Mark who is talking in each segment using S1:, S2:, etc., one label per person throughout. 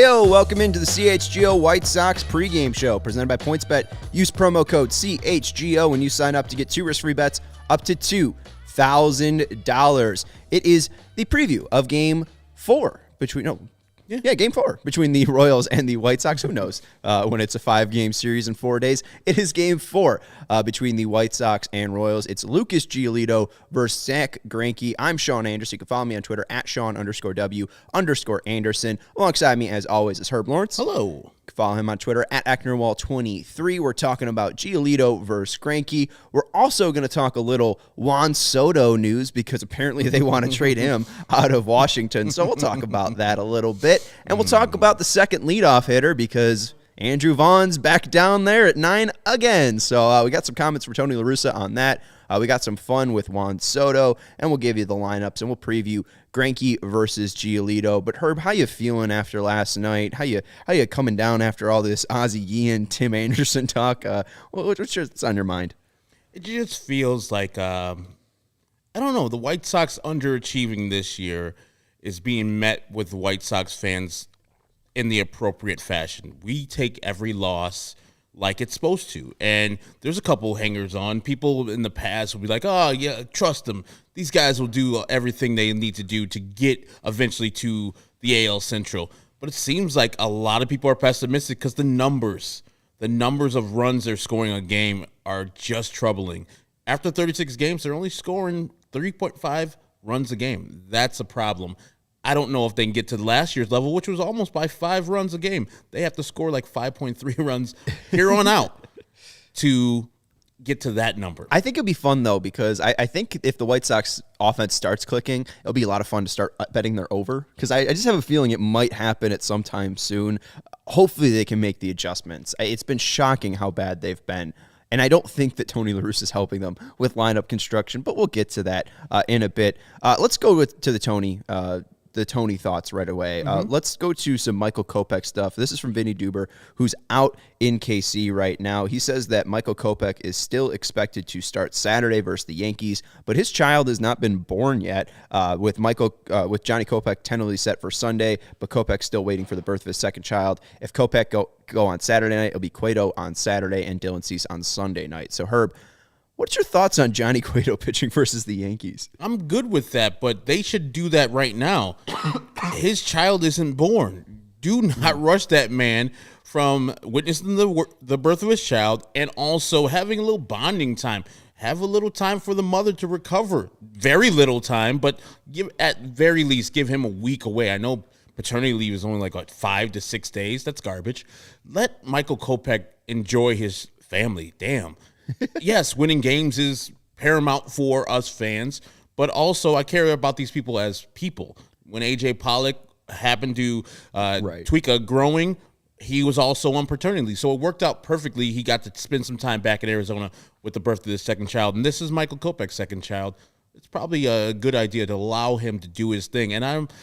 S1: Heyo, welcome into the CHGO White Sox pregame show presented by PointsBet. Use promo code CHGO when you sign up to get 2 risk-free bets up to $2,000. It is the preview of Game 4 Game 4 between the Royals and the White Sox. Who knows when it's a 5-game series in 4 days. It is Game 4 between the White Sox and Royals. It's Lucas Giolito versus Zach Greinke. I'm Sean Anderson. You can follow me on Twitter at Sean_W_Anderson. Alongside me, as always, is Herb Lawrence.
S2: Hello.
S1: You can follow him on Twitter at AcknerWall23. We're talking about Giolito versus Greinke. We're also going to talk a little Juan Soto news because apparently they want to trade him out of Washington. So we'll talk about that a little bit. And we'll talk about the second leadoff hitter because Andrew Vaughn's back down there at 9 again. So we got some comments from Tony La Russa on that. We got some fun with Juan Soto, and we'll give you the lineups, and we'll preview Greinke versus Giolito. But Herb, how you feeling after last night? How you coming down after all this Ozzie Guillen, Tim Anderson talk? What's on your mind?
S2: It just feels like, I don't know, the White Sox underachieving this year is being met with White Sox fans in the appropriate fashion. We take every loss like it's supposed to. And there's a couple hangers on. People in the past will be like, oh, yeah, trust them. These guys will do everything they need to do to get eventually to the AL Central. But it seems like a lot of people are pessimistic because the numbers of runs they're scoring a game are just troubling. After 36 games, they're only scoring 3.5 runs a game. That's a problem. I don't know if they can get to last year's level, which was almost by 5 runs a game. They have to score like 5.3 runs here on out to get to that number.
S1: I think it'll be fun, though, because I think if the White Sox offense starts clicking, it'll be a lot of fun to start betting their over because I just have a feeling it might happen at some time soon. Hopefully they can make the adjustments. It's been shocking how bad they've been. And I don't think that Tony La Russa is helping them with lineup construction, but we'll get to that in a bit. Let's go to the Tony thoughts right away. Let's go to some Michael Kopech stuff. This is from Vinny Duber, who's out in KC right now. He says that Michael Kopech is still expected to start Saturday versus the Yankees, but his child has not been born yet. With Johnny Kopech tentatively set for Sunday, but Kopech's still waiting for the birth of his second child. If Kopech go on Saturday night, it'll be Cueto on Saturday and Dylan Cease on Sunday night. So Herb, what's your thoughts on Johnny Cueto pitching versus the Yankees?
S2: I'm good with that, but they should do that right now. His child isn't born. Do not rush that man from witnessing the birth of his child and also having a little bonding time. Have a little time for the mother to recover. Very little time, but at very least give him a week away. I know paternity leave is only like 5 to 6 days. That's garbage. Let Michael Kopech enjoy his family. Damn. Yes, winning games is paramount for us fans, but also I care about these people as people. When A.J. Pollock happened to tweak a growing, he was also on paternity leave. So it worked out perfectly. He got to spend some time back in Arizona with the birth of his second child, and this is Michael Kopech's second child. It's probably a good idea to allow him to do his thing. And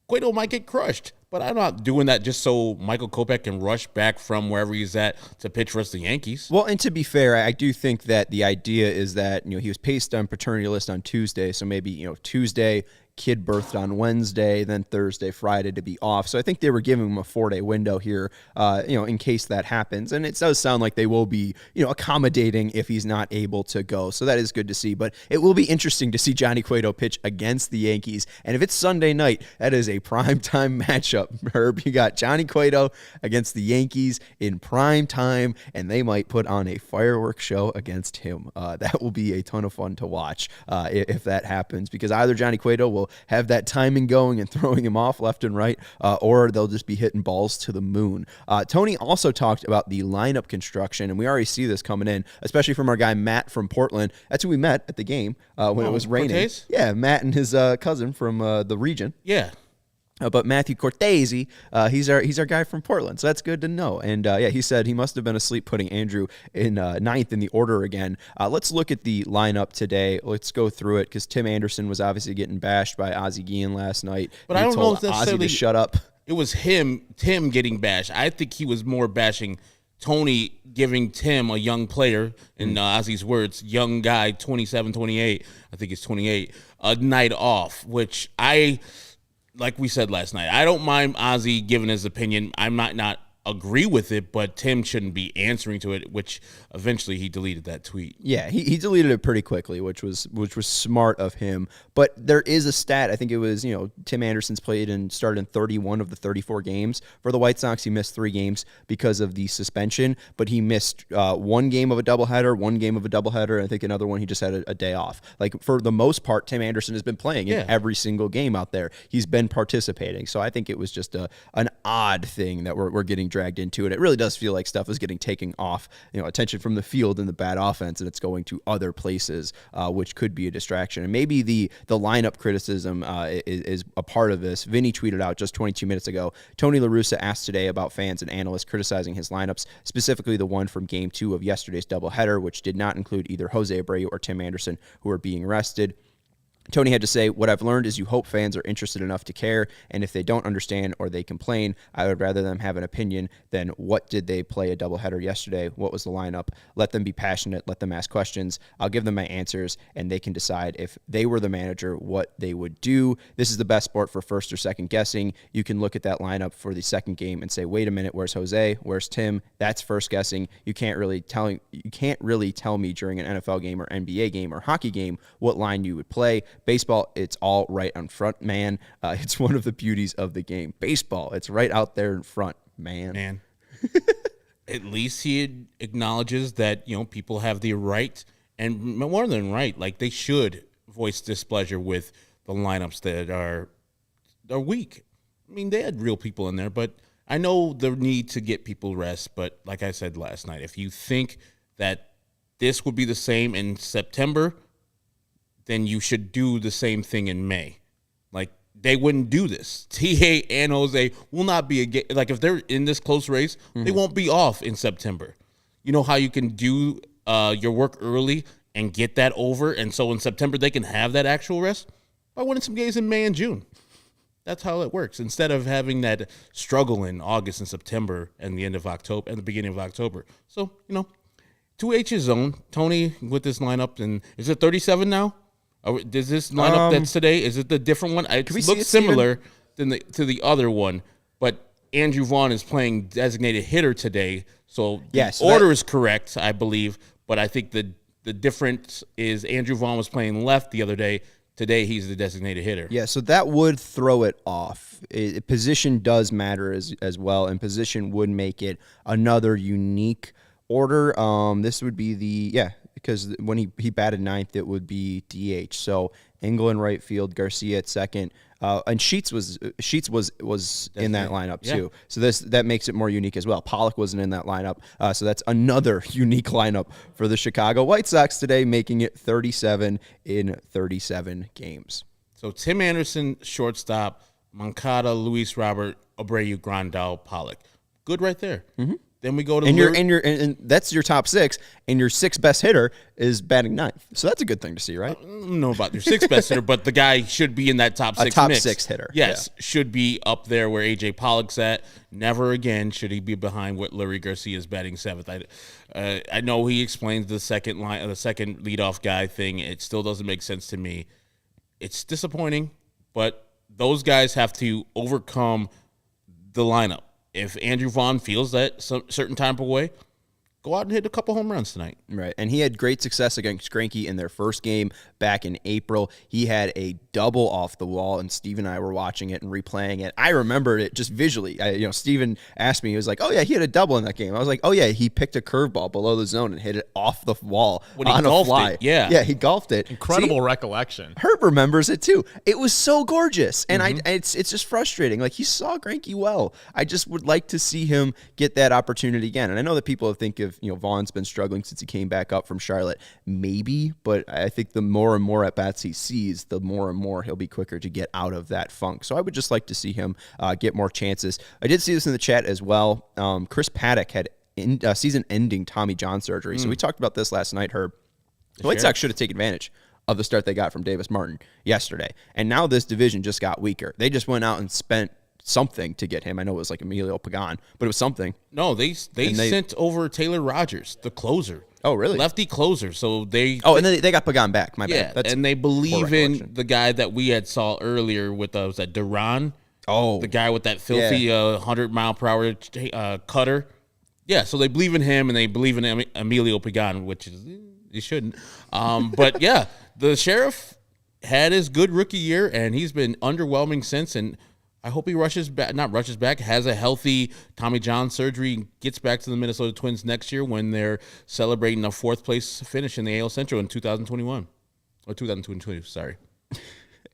S2: Cueto might get crushed, but I'm not doing that just so Michael Kopech can rush back from wherever he's at to pitch versus the Yankees.
S1: Well, and to be fair, I do think that the idea is that he was placed on paternity list on Tuesday, so maybe Tuesday, kid birthed on Wednesday, then Thursday, Friday to be off. So I think they were giving him a 4-day window here, in case that happens. And it does sound like they will be, accommodating if he's not able to go. So that is good to see. But it will be interesting to see Johnny Cueto pitch against the Yankees. And if it's Sunday night, that is a primetime matchup, Herb. You got Johnny Cueto against the Yankees in prime time, and they might put on a fireworks show against him. That will be a ton of fun to watch if that happens, because either Johnny Cueto will have that timing going and throwing him off left and right, or they'll just be hitting balls to the moon. Tony also talked about the lineup construction, and we already see this coming in, especially from our guy Matt from Portland. That's who we met at the game when it was raining.
S2: Cortez?
S1: Yeah, Matt and his cousin from the region.
S2: Yeah.
S1: But Matthew Cortese, he's our guy from Portland, so that's good to know. And he said he must have been asleep putting Andrew in ninth in the order again. Let's look at the lineup today. Let's go through it because Tim Anderson was obviously getting bashed by Ozzie Guillen last night.
S2: But I don't know if
S1: Ozzie to shut up.
S2: It was Tim getting bashed. I think he was more bashing Tony, giving Tim, a young player, in Ozzie's words, young guy, 27, 28, I think it's 28, a night off, which like we said last night, I don't mind Ozzy giving his opinion. I might not agree with it, but Tim shouldn't be answering to it, which eventually he deleted that tweet.
S1: Yeah, he deleted it pretty quickly, which was smart of him. But there is a stat. I think it was, Tim Anderson's played and started in 31 of the 34 games. For the White Sox, he missed 3 games because of the suspension, but he missed 1 game of a doubleheader, 1 game of a doubleheader, and I think another one he just had a day off. Like, for the most part, Tim Anderson has been playing in every single game out there. He's been participating. So I think it was just an odd thing that we're getting dragged into it. It really does feel like stuff is getting taken off, attention from the field and the bad offense, and it's going to other places, which could be a distraction. And maybe the lineup criticism is a part of this. Vinny tweeted out just 22 minutes ago, Tony La Russa asked today about fans and analysts criticizing his lineups, specifically the one from Game 2 of yesterday's doubleheader, which did not include either Jose Abreu or Tim Anderson, who are being rested. Tony had to say, what I've learned is you hope fans are interested enough to care, and if they don't understand or they complain, I would rather them have an opinion than what did they play a doubleheader yesterday, what was the lineup. Let them be passionate, let them ask questions. I'll give them my answers, and they can decide if they were the manager, what they would do. This is the best sport for first or second guessing. You can look at that lineup for the second game and say, wait a minute, where's Jose? Where's Tim? That's first guessing. You can't really tell me during an NFL game or NBA game or hockey game what line you would play. Baseball, it's all right on front, man. It's one of the beauties of the game. Baseball, it's right out there in front, man.
S2: At least he acknowledges that, people have the right, and more than right, like they should voice displeasure with the lineups that are weak. I mean, they had real people in there, but I know the need to get people rest. But like I said last night, if you think that this would be the same in September, then you should do the same thing in May. Like, they wouldn't do this. TA and Jose will not be like, if they're in this close race, they won't be off in September. You know how you can do your work early and get that over, and so in September they can have that actual rest? By winning some games in May and June. That's how it works. Instead of having that struggle in August and September and the end of October and the beginning of October. So, to each his own. Tony with this lineup, and is it 37 now? Does this lineup that's today, is it the different one? It looks similar to the other one, but Andrew Vaughn is playing designated hitter today, so the order is correct, I believe, but I think the difference is Andrew Vaughn was playing left the other day. Today, he's the designated hitter.
S1: Yeah, so that would throw it off. Position does matter as well, and position would make it another unique order. This would be because when he batted ninth, it would be DH. So Engel in right field, Garcia at second, and Sheets was in that lineup too. So that makes it more unique as well. Pollock wasn't in that lineup, so that's another unique lineup for the Chicago White Sox today, making it 37 in 37 games.
S2: So Tim Anderson, shortstop, Moncada, Luis Robert, Abreu, Grandal, Pollock. Good right there. Mm-hmm. Then we go to
S1: and that's your top 6, and your 6th best hitter is batting ninth. So that's a good thing to see, right?
S2: I don't know about your 6th best hitter, but the guy should be in that top 6
S1: top
S2: mix.
S1: 6 hitter.
S2: Yes, should be up there where AJ Pollock's at. Never again should he be behind what Larry Garcia is batting 7th. I know he explains the second leadoff guy thing. It still doesn't make sense to me. It's disappointing, but those guys have to overcome the lineup. If Andrew Vaughn feels that some certain type of way, go out and hit a couple home runs tonight.
S1: Right, and he had great success against Greinke in their first game back in April. He had a double off the wall, and Steve and I were watching it and replaying it. I remembered it just visually. Steven asked me, he was like, oh, yeah, he had a double in that game. I was like, oh, yeah, he picked a curveball below the zone and hit it off the wall on a fly.
S2: Yeah,
S1: he golfed it.
S3: Incredible recollection.
S1: Herb remembers it, too. It was so gorgeous, and it's just frustrating. Like, he saw Greinke well. I just would like to see him get that opportunity again. And I know that people think of, Vaughn's been struggling since he came back up from Charlotte. Maybe, but I think the more and more at-bats he sees, the more and more he'll be quicker to get out of that funk. So I would just like to see him get more chances. I did see this in the chat as well. Chris Paddock had season-ending Tommy John surgery. So we talked about this last night, Herb. The White Sox should have taken advantage of the start they got from Davis Martin yesterday. And now this division just got weaker. They just went out and spent something to get him. I know it was like Emilio Pagan, but it was something.
S2: No, they sent over Taylor Rogers, the closer.
S1: Oh, really?
S2: Lefty closer. So they.
S1: Oh, and then they got Pagan back. My
S2: bad.
S1: That's
S2: and they believe in the guy that we had saw earlier with was that Duran.
S1: Oh,
S2: the guy with that filthy 100-mile-per-hour cutter. Yeah, so they believe in him, and they believe in Emilio Pagan, which is you shouldn't. But yeah, the Sheriff had his good rookie year, and he's been underwhelming since. And I hope he has a healthy Tommy John surgery, and gets back to the Minnesota Twins next year when they're celebrating a 4th place finish in the AL Central in 2021 or 2022. Sorry.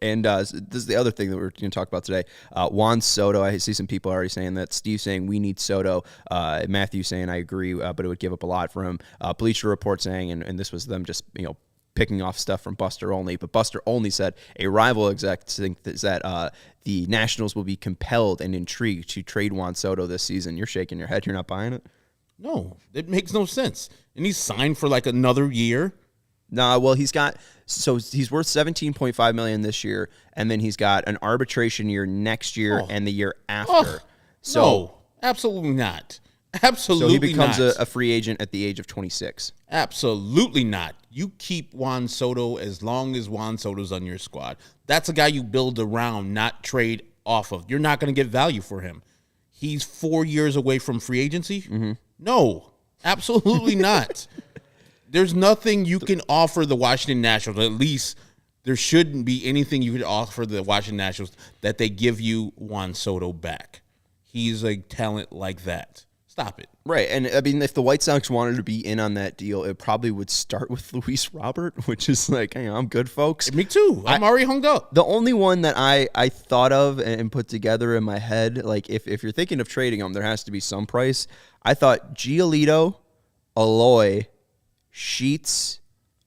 S1: And this is the other thing that we're going to talk about today. Juan Soto, I see some people already saying that. Steve saying we need Soto. Matthew saying I agree, but it would give up a lot for him. Bleacher Report saying, and this was them just picking off stuff from Buster Olney, but Buster Olney said a rival exec thinks that the Nationals will be compelled and intrigued to trade Juan Soto this season. You're shaking your head. You're not buying it?
S2: No, it makes no sense. And he's signed for like another year.
S1: Nah, well, he's worth $17.5 million this year, and then he's got an arbitration year next year and the year after.
S2: No, absolutely not. Absolutely
S1: not. So he becomes
S2: not.
S1: a free agent at the age of 26.
S2: Absolutely not. You keep Juan Soto as long as Juan Soto's on your squad. That's a guy you build around, not trade off of. You're not going to get value for him. He's 4 years away from free agency? Mm-hmm. No, absolutely not. There's nothing you can offer the Washington Nationals. At least there shouldn't be anything you could offer the Washington Nationals that they give you Juan Soto back. He's a talent like that. Stop it.
S1: Right, and I mean, if the White Sox wanted to be in on that deal, it probably would start with Luis Robert, which is like, hey, I'm good, folks.
S2: Me too. I'm already hung up.
S1: The only one that I thought of and put together in my head, like if you're thinking of trading him, there has to be some price. I thought Giolito, Aloy, Sheets,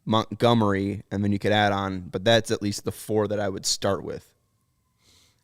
S1: Montgomery, and then you could add on, but that's at least the 4 that I would start with.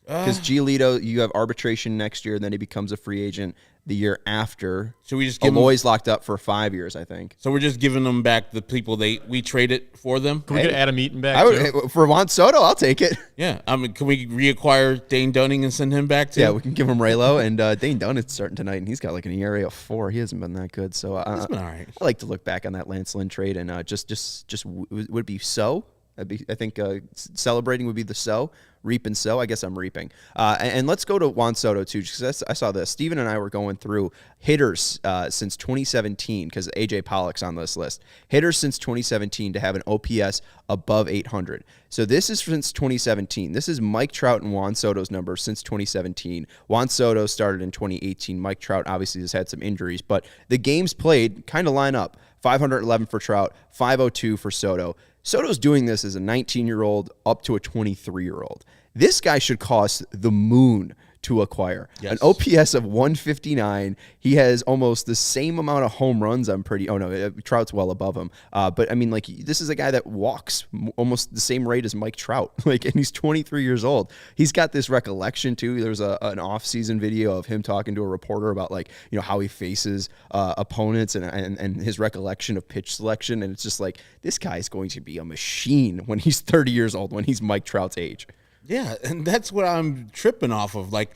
S1: Because Giolito, you have arbitration next year, and then he becomes a free agent the year after.
S2: So we just give
S1: Aloy's locked up for 5 years, I think.
S2: So we're just giving them back the people we traded for them.
S3: Can we get Adam Eaton back too?
S1: For Juan Soto, I'll take it.
S2: Yeah, I mean, can we reacquire Dane Dunning and send him back too?
S1: Yeah, we can give him Raylo, and Dane Dunning's starting tonight, and he's got like an ERA of 4. He hasn't been that good, so
S2: he's been all right.
S1: I like to look back on that Lance Lynn trade, and would be so. I think celebrating would be the so. Reap and sow. I guess I'm reaping. And let's go to Juan Soto, too, because I saw this. Steven and I were going through hitters since 2017, because A.J. Pollock's on this list. Hitters since 2017 to have an OPS above 800. So this is since 2017. This is Mike Trout and Juan Soto's number since 2017. Juan Soto started in 2018. Mike Trout obviously has had some injuries, but the games played kind of line up. 511 for Trout, 502 for Soto. Soto's doing this as a 19-year-old up to a 23-year-old. This guy should cost the moon to acquire. Yes. An OPS of 159. He has almost the same amount of home runs. Trout's well above him. But I mean, like, this is a guy that walks almost the same rate as Mike Trout. Like, and he's 23 years old. He's got this recollection too. There's an off-season video of him talking to a reporter about, like, how he faces opponents and his recollection of pitch selection. And it's just like, this guy's going to be a machine when he's 30 years old, when he's Mike Trout's age.
S2: Yeah, and that's what I'm tripping off of. Like,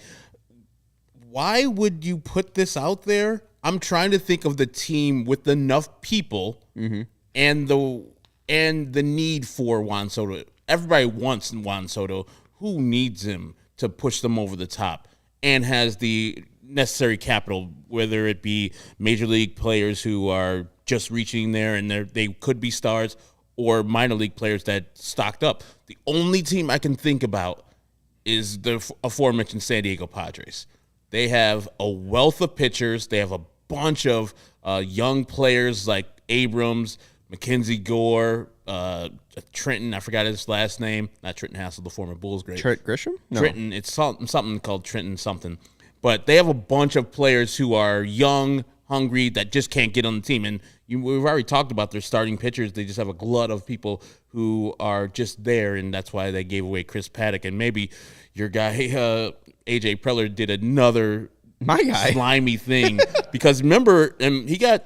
S2: why would you put this out there? I'm trying to think of the team with enough people and the need for Juan Soto. Everybody wants Juan Soto. Who needs him to push them over the top and has the necessary capital, whether it be major league players who are just reaching there and they could be stars, or minor league players that stocked up. The only team I can think about is the aforementioned San Diego Padres. They have a wealth of pitchers. They have a bunch of young players like Abrams, Mackenzie Gore, Trenton. I forgot his last name. Not Trenton Hassel, the former Bulls great.
S1: Trent Grisham? No.
S2: Trenton. It's something called Trenton something. But they have a bunch of players who are young, hungry, that just can't get on the team. And we've already talked about their starting pitchers. They just have a glut of people who are just there, and that's why they gave away Chris Paddock. And maybe your guy, A.J. Preller, did another slimy thing. Because remember, he got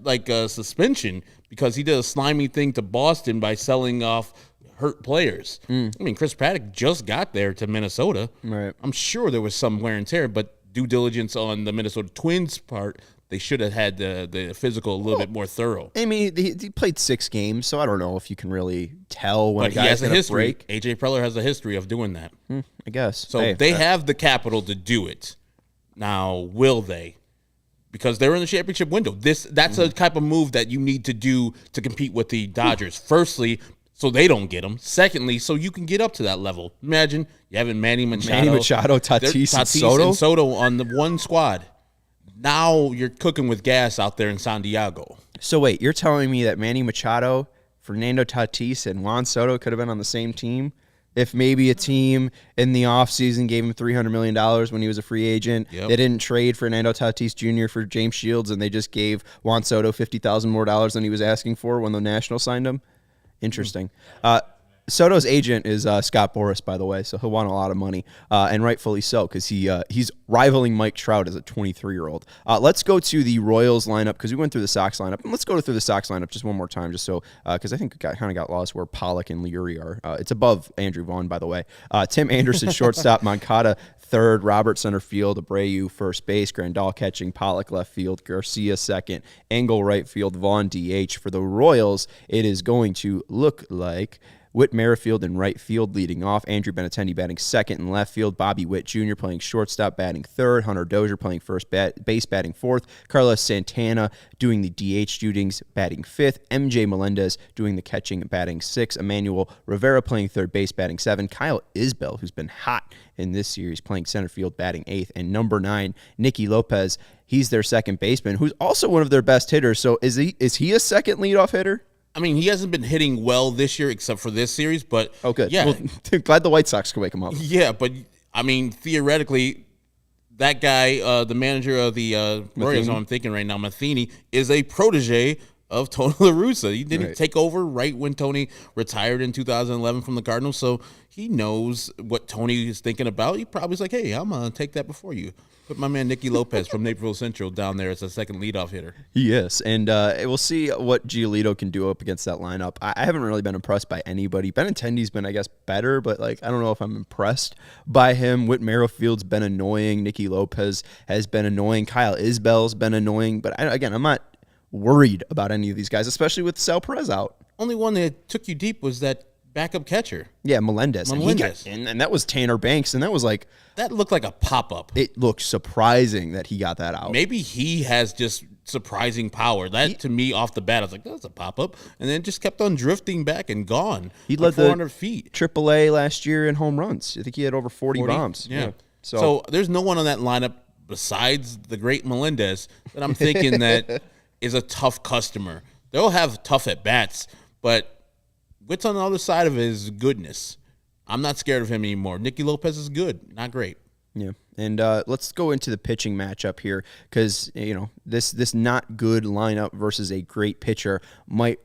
S2: like a suspension because he did a slimy thing to Boston by selling off hurt players. I mean, Chris Paddock just got there to Minnesota.
S1: Right.
S2: I'm sure there was some wear and tear, but due diligence on the Minnesota Twins part, they should have had the physical a little bit more thorough.
S1: I mean, he played 6 games, so I don't know if you can really tell when
S2: But
S1: a guy's
S2: he has a
S1: going to
S2: history.
S1: break.
S2: AJ Preller has a history of doing that.
S1: I guess.
S2: So they have the capital to do it. Now, will they? Because they're in the championship window. That's a type of move that you need to do to compete with the Dodgers. Firstly, so they don't get them. Secondly, so you can get up to that level. Imagine you having Manny Machado,
S1: Tatis, and
S2: Soto on the one squad. Now you're cooking with gas out there in San Diego.
S1: So wait, you're telling me that Manny Machado, Fernando Tatis, and Juan Soto could have been on the same team? If maybe a team in the offseason gave him $300 million when he was a free agent, they didn't trade Fernando Tatis Jr. for James Shields, and they just gave Juan Soto $50,000 more than he was asking for when the Nationals signed him? Interesting. Soto's agent is Scott Boras, by the way, so he'll want a lot of money, and rightfully so, because he's rivaling Mike Trout as a 23-year-old. Let's go to the Royals lineup, because we went through the Sox lineup, and let's go through the Sox lineup just one more time, just so because I think it kind of got lost where Pollock and Leary are. It's above Andrew Vaughn, by the way. Tim Anderson, shortstop, Moncada, third, Robert center field, Abreu first base, Grandal catching, Pollock left field, Garcia second, Engel right field, Vaughn DH. For the Royals, it is going to look like Whit Merrifield in right field leading off, Andrew Benintendi batting second in left field, Bobby Witt Jr. playing shortstop batting third, Hunter Dozier playing first base batting fourth, Carlos Santana doing the DH duties batting fifth, MJ Melendez doing the catching batting sixth, Emmanuel Rivera playing third base batting seven, Kyle Isbell, who's been hot in this series, playing center field batting eighth, and number 9, Nicky Lopez. He's their second baseman, who's also one of their best hitters. So is he a second leadoff hitter?
S2: I mean, he hasn't been hitting well this year except for this series, but
S1: good.
S2: Yeah,
S1: well, glad the White Sox can wake him up.
S2: Yeah, but I mean, theoretically, that guy, the manager of the Royals, I'm thinking right now, Matheny, is a protege of Tony La Russa. He didn't take over right when Tony retired in 2011 from the Cardinals, so he knows what Tony is thinking about. He probably is like, hey, I'm going to take that before you. Put my man Nicky Lopez from Naperville Central down there as a second leadoff hitter.
S1: He is, and we'll see what Giolito can do up against that lineup. I haven't really been impressed by anybody. Benintendi's been, I guess, better, but I don't know if I'm impressed by him. Whit Merrifield's been annoying. Nicky Lopez has been annoying. Kyle Isbell's been annoying, but I'm not worried about any of these guys, especially with Sal Perez out.
S2: Only one that took you deep was that backup catcher.
S1: Yeah, Melendez. And that was Tanner Banks, and that was
S2: that looked like a pop-up.
S1: It looked surprising that he got that out.
S2: Maybe he has just surprising power. That, to me, off the bat, I was like, that's a pop-up. And then just kept on drifting back and gone.
S1: He led
S2: 400 feet.
S1: AAA last year in home runs. I think he had over 40 bombs.
S2: Yeah. So there's no one on that lineup besides the great Melendez that I'm thinking that is a tough customer. They'll have tough at-bats, but what's on the other side of his goodness? I'm not scared of him anymore. Nicky Lopez is good, not great.
S1: Yeah, and let's go into the pitching matchup here because this not good lineup versus a great pitcher might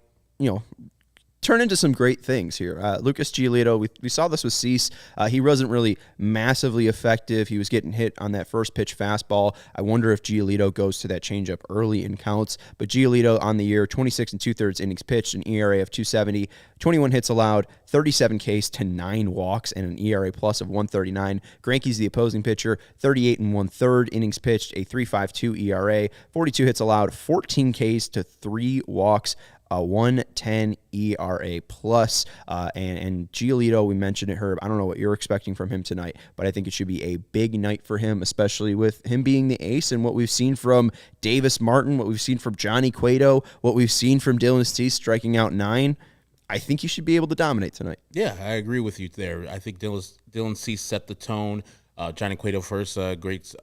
S1: turn into some great things here. Lucas Giolito, we saw this with Cease. He wasn't really massively effective. He was getting hit on that first pitch fastball. I wonder if Giolito goes to that changeup early in counts. But Giolito on the year, 26 2/3 innings pitched, an ERA of 2.70, 21 hits allowed, 37 Ks to 9 walks, and an ERA plus of 1.39. Greinke's the opposing pitcher, 38 1/3 innings pitched, a 3.52 ERA, 42 hits allowed, 14 Ks to 3 walks, a 1.10 ERA plus, and Giolito, we mentioned it, Herb. I don't know what you're expecting from him tonight, but I think it should be a big night for him, especially with him being the ace and what we've seen from Davis Martin, what we've seen from Johnny Cueto, what we've seen from Dylan Cease striking out 9. I think he should be able to dominate tonight.
S2: Yeah, I agree with you there. I think Dylan Cease set the tone. Johnny Cueto first, great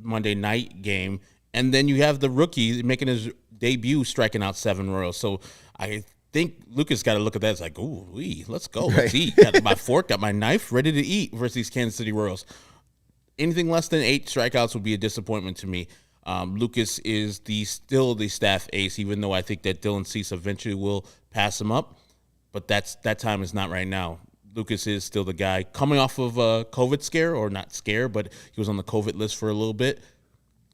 S2: Monday night game. And then you have the rookie making his debut striking out 7 Royals. So I think Lucas got to look at that. It's like, ooh, let's go. Let's eat. Got my fork, got my knife, ready to eat versus these Kansas City Royals. Anything less than 8 strikeouts would be a disappointment to me. Lucas is still the staff ace, even though I think that Dylan Cease eventually will pass him up. But that time is not right now. Lucas is still the guy coming off of a COVID scare, or not scare, but he was on the COVID list for a little bit.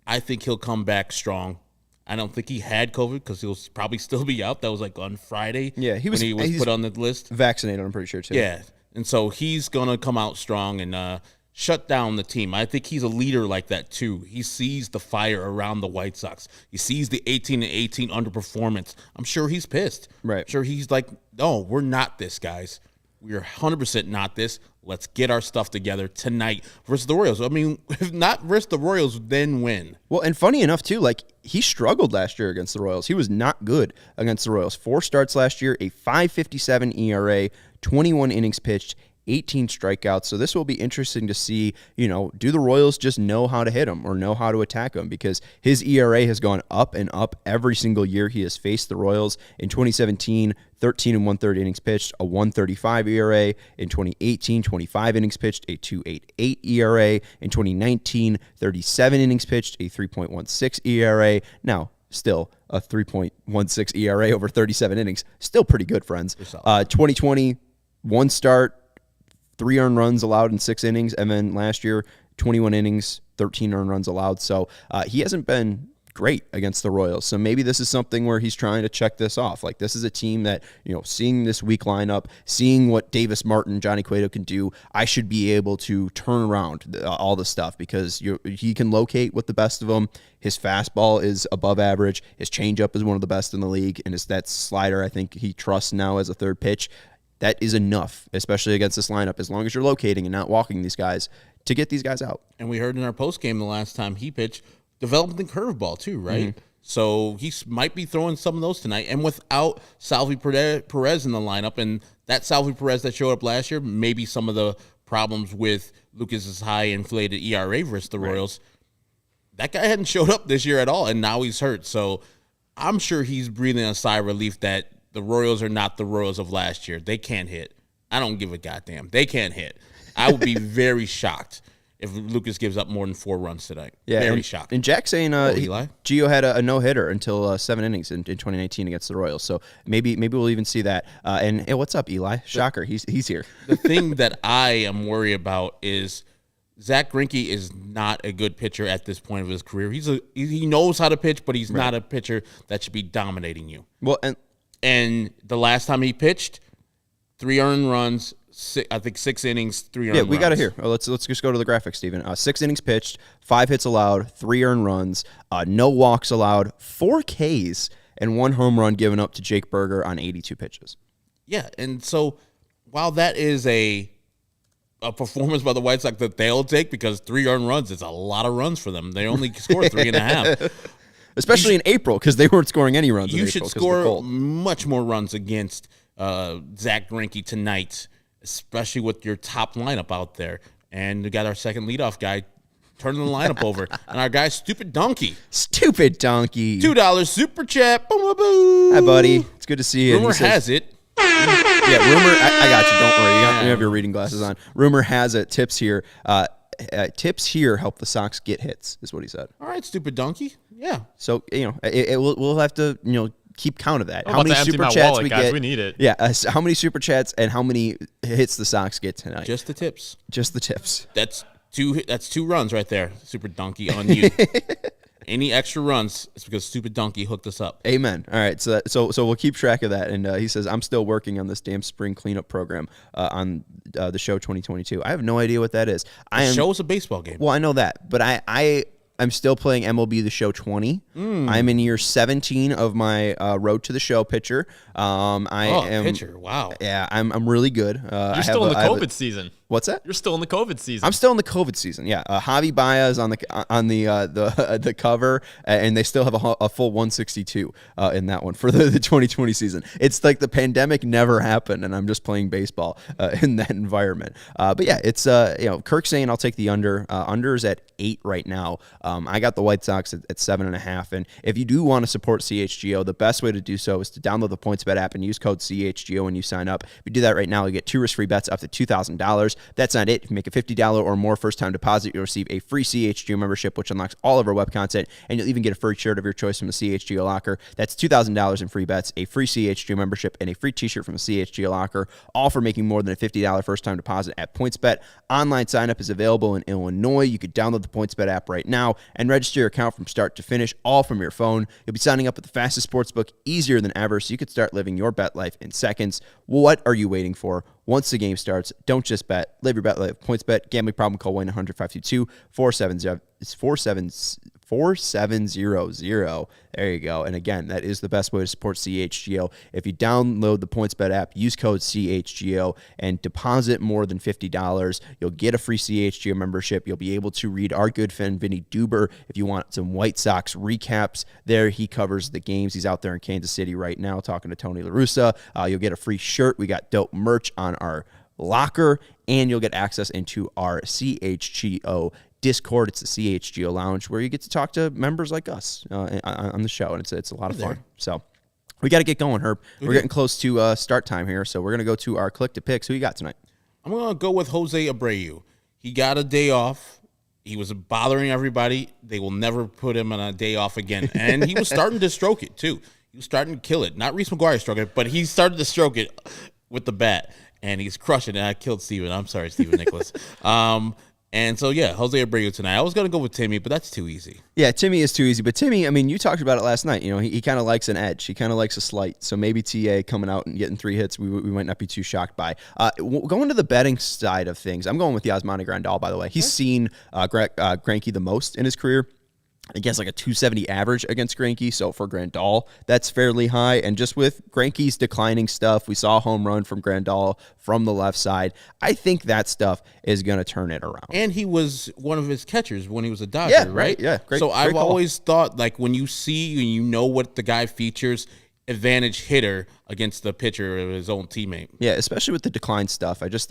S2: I think he'll come back strong. I don't think he had COVID because he'll probably still be out. That was like on Friday.
S1: Yeah,
S2: he was put on the list.
S1: Vaccinated, I'm pretty sure, too.
S2: Yeah, and so he's going to come out strong and shut down the team. I think he's a leader like that, too. He sees the fire around the White Sox. He sees the 18-18 underperformance. I'm sure he's pissed.
S1: Right.
S2: I'm sure he's like, no, we're not this, guys. We are 100% not this. Let's get our stuff together tonight versus the Royals. I mean, if not versus the Royals, then win.
S1: Well, and funny enough, too, like he struggled last year against the Royals. He was not good against the Royals. 4 starts last year, a 5.57 ERA, 21 innings pitched, 18 strikeouts. So this will be interesting to see, do the Royals just know how to hit him or know how to attack him? Because his ERA has gone up and up every single year he has faced the Royals. In 2017, 13 1/3 innings pitched, a 1.35 ERA. In 2018, 25 innings pitched, a 2.88 ERA. In 2019, 37 innings pitched, a 3.16 ERA. Now, still a 3.16 ERA over 37 innings. Still pretty good, friends. 2020, 1 start, 3 earned runs allowed in 6 innings, and then last year, 21 innings, 13 earned runs allowed. So he hasn't been great against the Royals. So maybe this is something where he's trying to check this off. Like, this is a team that, seeing this weak lineup, seeing what Davis Martin, Johnny Cueto can do, I should be able to turn around all the stuff because he can locate with the best of them. His fastball is above average. His changeup is one of the best in the league, and that slider I think he trusts now as a third pitch. That is enough, especially against this lineup, as long as you're locating and not walking these guys, to get these guys out.
S2: And we heard in our postgame the last time he pitched, developing the curveball too, right? Mm-hmm. So he might be throwing some of those tonight. And without Salvi Perez in the lineup, and that Salvi Perez that showed up last year, maybe some of the problems with Lucas's high inflated ERA versus the Royals, that guy hadn't showed up this year at all, and now he's hurt. So I'm sure he's breathing a sigh of relief that the Royals are not the Royals of last year. They can't hit. I don't give a goddamn. They can't hit. I would be very shocked if Lucas gives up more than 4 runs tonight. Yeah, very shocked.
S1: And Jack saying Gio had a no-hitter until 7 innings in 2019 against the Royals. So maybe we'll even see that. And hey, what's up, Eli? Shocker, he's here.
S2: The thing that I am worried about is Zach Greinke is not a good pitcher at this point of his career. He knows how to pitch, but he's not a pitcher that should be dominating you.
S1: Well,
S2: and the last time he pitched, 3 earned runs, 6 innings, 3 earned runs.
S1: Yeah, we got it here. Let's just go to the graphics, Steven. 6 innings pitched, 5 hits allowed, 3 earned runs, no walks allowed, 4 Ks, and 1 home run given up to Jake Berger on 82 pitches.
S2: Yeah, and so while that is a performance by the White Sox that they'll take, because 3 earned runs is a lot of runs for them. They only scored 3.5.
S1: Especially in April, because they weren't scoring any runs in
S2: April.
S1: You
S2: should score much more runs against Zach Greinke tonight, especially with your top lineup out there. And we got our second leadoff guy turning the lineup over. And our guy, Stupid Donkey.
S1: Stupid Donkey.
S2: $2 super chat. Boom, boom, boom.
S1: Hi, buddy. It's good to see you.
S2: Rumor has it.
S1: Yeah, rumor. I got you. Don't worry. You have your reading glasses on. Rumor has it. Tips here. Tips here help the Sox get hits, is what he said.
S2: All right, Stupid Donkey. Yeah.
S1: So, we'll have to, keep count of that.
S3: How many super chats we get? We need it.
S1: Yeah. How many super chats and how many hits the Sox get tonight?
S2: Just the tips.
S1: Just the tips.
S2: That's 2 runs right there, Super Donkey, on you. Any extra runs, it's because Stupid Donkey hooked us up.
S1: Amen. All right, so we'll keep track of that. And he says, I'm still working on this damn spring cleanup program on the show 2022. I have no idea what that is.
S2: The show is a baseball game.
S1: Well, I know that, but I'm still playing MLB The Show 20. I'm in year 17 of my Road to the Show pitcher.
S2: Pitcher, wow.
S1: Yeah, I'm really good.
S3: You're still in the COVID season.
S1: What's that?
S3: You're still in the COVID season.
S1: I'm still in the COVID season. Yeah, Javi Baez on the cover, and they still have a full 162 in that one for the 2020 season. It's like the pandemic never happened, and I'm just playing baseball in that environment. But yeah, it's Kirk saying I'll take the under. Under is at 8 right now. I got the White Sox at 7.5. And if you do want to support CHGO, the best way to do so is to download the PointsBet app and use code CHGO when you sign up. If you do that right now, you get 2 risk-free bets up to $2,000. That's not it. If you make a $50 or more first-time deposit, you'll receive a free CHGO membership, which unlocks all of our web content, and you'll even get a free shirt of your choice from the CHGO locker. That's $2,000 in free bets, a free CHGO membership, and a free t-shirt from the CHGO locker, all for making more than a $50 first-time deposit at PointsBet. Online sign-up is available in Illinois. You could download the PointsBet app right now and register your account from start to finish, all from your phone. You'll be signing up with the fastest sportsbook easier than ever, so you could start living your bet life in seconds. What are you waiting for? Once the game starts, don't just bet. Live your bet life. PointsBet. Gambling problem? Call 1-800-522-4700. There you go. And again, that is the best way to support CHGO. If you download the PointsBet app, use code CHGO, and deposit more than $50, you'll get a free CHGO membership. You'll be able to read our good friend Vinny Duber if you want some White Sox recaps. There, he covers the games. He's out there in Kansas City right now talking to Tony La Russa. You'll get a free shirt. We got dope merch on our locker, and you'll get access into our CHGO Discord. It's the CHGO Lounge, where you get to talk to members like us on the show, and it's a lot of fun. So we got to get going, Herb. We're getting close to start time here, so we're going to go to our click to picks. Who you got tonight?
S2: I'm going to go with Jose Abreu. He got a day off. He was bothering everybody. They will never put him on a day off again. And he was starting to stroke it, too. He was starting to kill it. Not Reese McGuire stroking it, but he started to stroke it with the bat. And he's crushing it. I killed Steven. I'm sorry, Steven Nicholas. And so, yeah, Jose Abreu tonight. I was going to go with Timmy, but that's too easy.
S1: Yeah, Timmy is too easy. But Timmy, I mean, you talked about it last night. You know, he kind of likes an edge. He kind of likes a slight. So maybe TA coming out and getting 3 hits, we might not be too shocked by. Going to the betting side of things, I'm going with Yasmani Grandal, by the way. He's seen Greinke the most in his career. I guess like a 270 average against Greinke. So for Grandal, that's fairly high. And just with Greinke's declining stuff, we saw a home run from Grandal from the left side. I think that stuff is going to turn it around.
S2: And he was one of his catchers when he was a Dodger,
S1: yeah,
S2: right?
S1: Yeah, great.
S2: So I've
S1: call.
S2: always thought, like, when you see and you know what the guy features, advantage hitter against the pitcher of his own teammate.
S1: Yeah, especially with the decline stuff. I just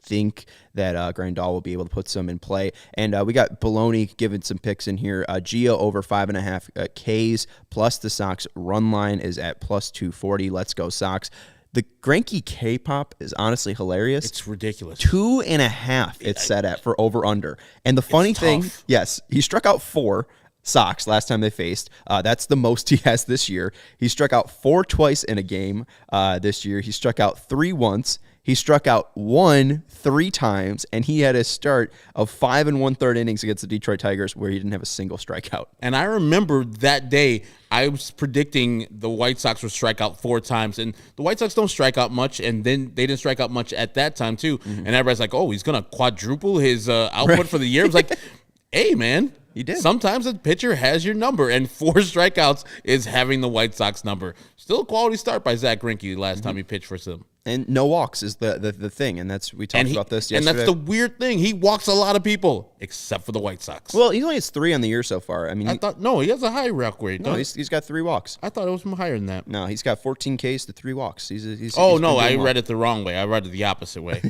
S1: think that Grandal will be able to put some in play. And we got Baloney giving some picks in here. Gio over 5.5 Ks, plus the Sox run line is at plus 240. Let's go Sox. The Greinke K-pop is honestly hilarious.
S2: It's ridiculous.
S1: 2.5 it's set at for over-under. And the funny thing, yes, he struck out 4 Sox last time they faced. That's the most he has this year. He struck out 4 twice in a game this year. He struck out 3 once. He struck out 1 3 times, and he had a start of 5 1/3 innings against the Detroit Tigers where he didn't have a single strikeout.
S2: And I remember that day I was predicting the White Sox would strike out 4 times, and the White Sox don't strike out much, and then they didn't strike out much at that time too. Mm-hmm. And everybody's like, "Oh, he's gonna quadruple his output for the year." I was like, "Hey, man."
S1: He did.
S2: Sometimes a pitcher has your number, and 4 strikeouts is having the White Sox number. Still a quality start by Zach Greinke last time he pitched for them.
S1: And no walks is the thing, and we talked about this yesterday.
S2: And that's the weird thing. He walks a lot of people, except for the White Sox.
S1: Well, he only has 3 on the year so far. I mean,
S2: he has a high walk rate.
S1: No, he's got 3 walks.
S2: I thought it was higher than that.
S1: No, he's got 14 Ks to 3 walks.
S2: I read it the wrong way. I read it the opposite way.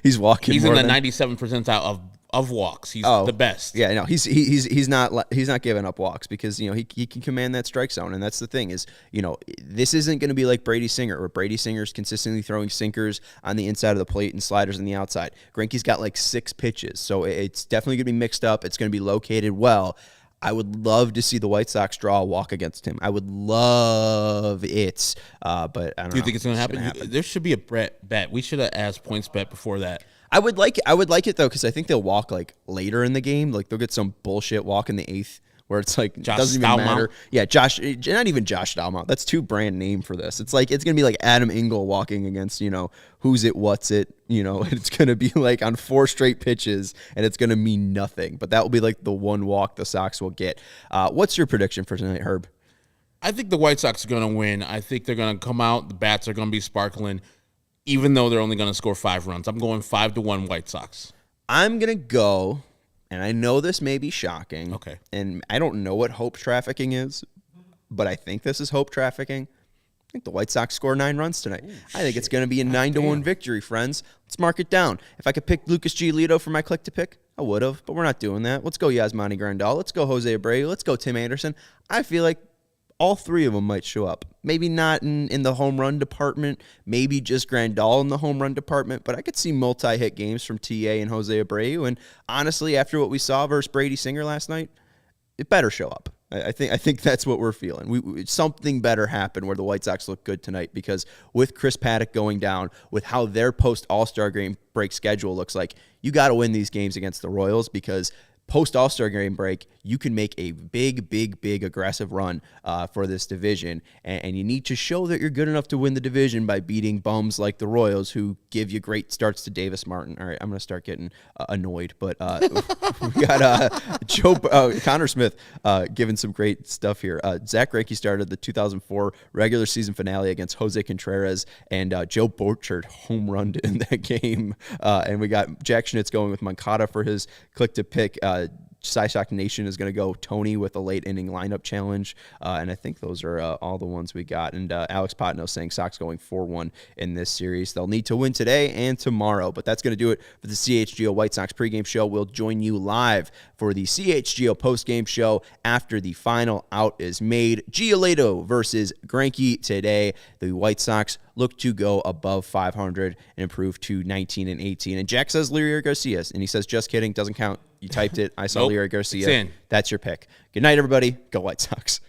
S1: He's walking.
S2: He's in the 97th percentile of walks. He's the best.
S1: Yeah, no, he's not giving up walks because he can command that strike zone, and that's the thing is this isn't going to be like Brady Singer, where Brady Singer's consistently throwing sinkers on the inside of the plate and sliders on the outside. Greinke's got like 6 pitches, so it's definitely going to be mixed up. It's going to be located well. I would love to see the White Sox draw a walk against him. I would love it, but I don't know.
S2: Do you think it's going to happen? There should be a bet. We should have asked PointsBet before that.
S1: I would like it though, because I think they'll walk like later in the game. Like they'll get some bullshit walk in the 8th where it's like doesn't even matter. Yeah, not even Josh Staumont. That's too brand name for this. It's like it's gonna be like Adam Engel walking against who's it, what's it. It's gonna be like on 4 straight pitches, and it's gonna mean nothing. But that will be like the one walk the Sox will get. What's your prediction for tonight, Herb?
S2: I think the White Sox are gonna win. I think they're gonna come out. The bats are gonna be sparkling. Even though they're only going to score 5 runs. I'm going 5-1 White Sox. I'm
S1: going to go, and I know this may be shocking.
S2: Okay.
S1: And I don't know what hope trafficking is, but I think this is hope trafficking. I think the White Sox score 9 runs tonight. I think it's going to be a 9-1 victory, friends. Let's mark it down. If I could pick Lucas Giolito for my click to pick, I would have, but we're not doing that. Let's go Yasmani Grandal. Let's go Jose Abreu. Let's go Tim Anderson. I feel like all three of them might show up. Maybe not in the home run department, maybe just Grandal in the home run department, but I could see multi-hit games from TA and Jose Abreu. And honestly, after what we saw versus Brady Singer last night, it better show up. I think that's what we're feeling. Something better happened where the White Sox look good tonight, because with Chris Paddock going down, with how their post-All-Star game break schedule looks like, you got to win these games against the Royals, because post-All-Star game break, you can make a big aggressive run for this division, and you need to show that you're good enough to win the division by beating bums like the Royals, who give you great starts to Davis Martin. All right, I'm going to start getting annoyed, but we got Connor Smith giving some great stuff here. Zach Greinke started the 2004 regular season finale against Jose Contreras, and Joe Borchard home runned in that game, and we got Jack Schnitz going with Moncada for his click to pick. Shock Nation is going to go Tony with a late inning lineup challenge. And I think those are all the ones we got. And Alex Potno saying Sox going 4-1 in this series. They'll need to win today and tomorrow. But that's going to do it for the CHGO White Sox pregame show. We'll join you live for the CHGO postgame show after the final out is made. Giolito versus Greinke today. The White Sox look to go above 500 and improve to 19-18. And Jack says Leury Garcia, and he says, just kidding, doesn't count. You typed it. I saw Leury Garcia. That's your pick. Good night, everybody. Go White Sox.